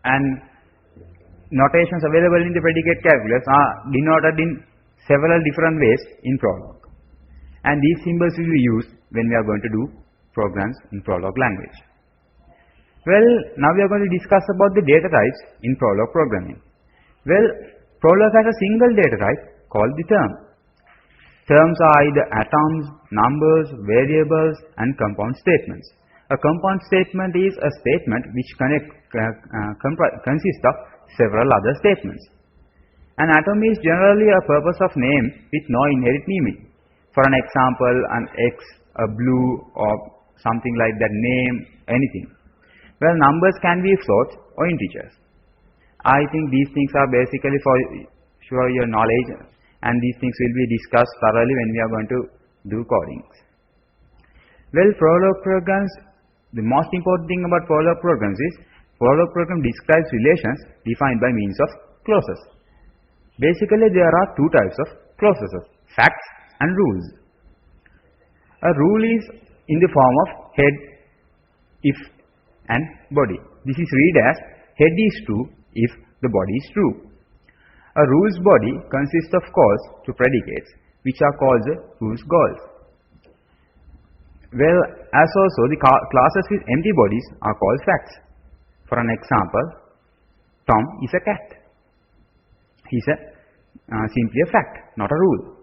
And notations available in the predicate calculus are denoted in several different ways in Prolog. And these symbols will be used when we are going to do programs in Prolog language. Well, now we are going to discuss about the data types in Prolog programming. Well, Prolog has a single data type called the term. Terms are either atoms, numbers, variables, and compound statements. A compound statement is a statement which consists of several other statements. An atom is generally a purpose of name with no inherent meaning. For an example, an X, a blue, or something like that, name, anything. Well, numbers can be floats or integers. I think these things are basically for your knowledge, and these things will be discussed thoroughly when we are going to do codings. Well, Prolog programs, the most important thing about Prolog programs is Prolog program describes relations defined by means of clauses. Basically, there are two types of clauses, facts and rules. A rule is in the form of head, if, and body. This is read as head is true if the body is true. A rule's body consists of calls to predicates, which are called the rule's calls. Well, as also the classes with empty bodies are called facts. For an example, Tom is a cat. He is simply a fact, not a rule.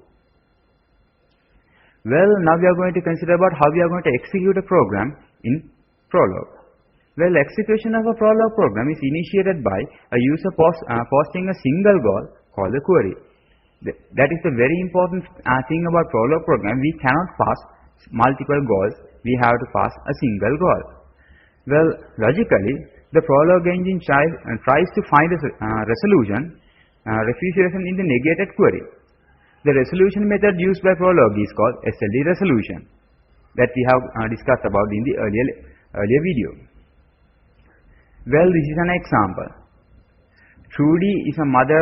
Well, now we are going to consider about how we are going to execute a program in Prolog. Well, execution of a Prolog program is initiated by a user posting a single goal called a query. That is the very important thing about Prolog program. We cannot pass multiple goals. We have to pass a single goal. Well, logically, the Prolog engine tries to find a refutation in the negated query. The resolution method used by Prolog is called SLD resolution, that we have discussed about in the earlier video. Well, this is an example. Trudy is a mother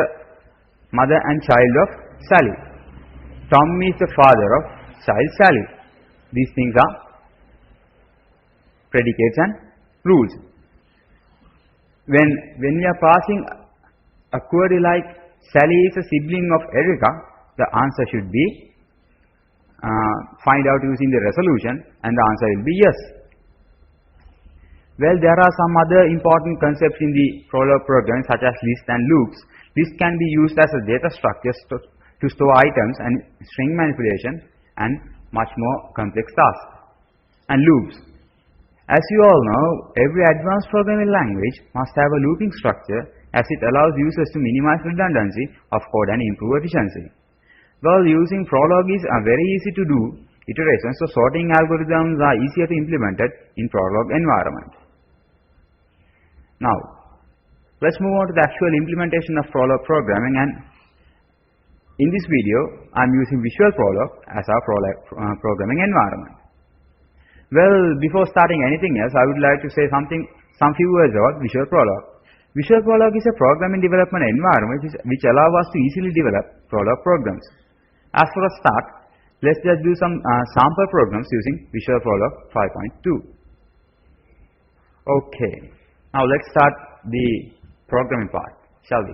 and child of Sally. Tom is the father of child Sally. These things are predicates and rules. When we are passing a query like Sally is a sibling of Erica, the answer should be find out using the resolution, and the answer will be yes. Well, there are some other important concepts in the Prolog program such as list and loops. List can be used as a data structure to store items and string manipulation and much more complex tasks. And loops. As you all know, every advanced programming language must have a looping structure as it allows users to minimize redundancy of code and improve efficiency. Well, using Prolog is very easy to do iterations, so sorting algorithms are easier to implement in Prolog environment. Now, let's move on to the actual implementation of Prolog programming, and in this video, I am using Visual Prolog as our programming environment. Well, before starting anything else, I would like to say some few words about Visual Prolog. Visual Prolog is a programming development environment which allows us to easily develop Prolog programs. As for a start, let's just do some sample programs using Visual Prolog 5.2. Okay. Now let's start the programming part, shall we?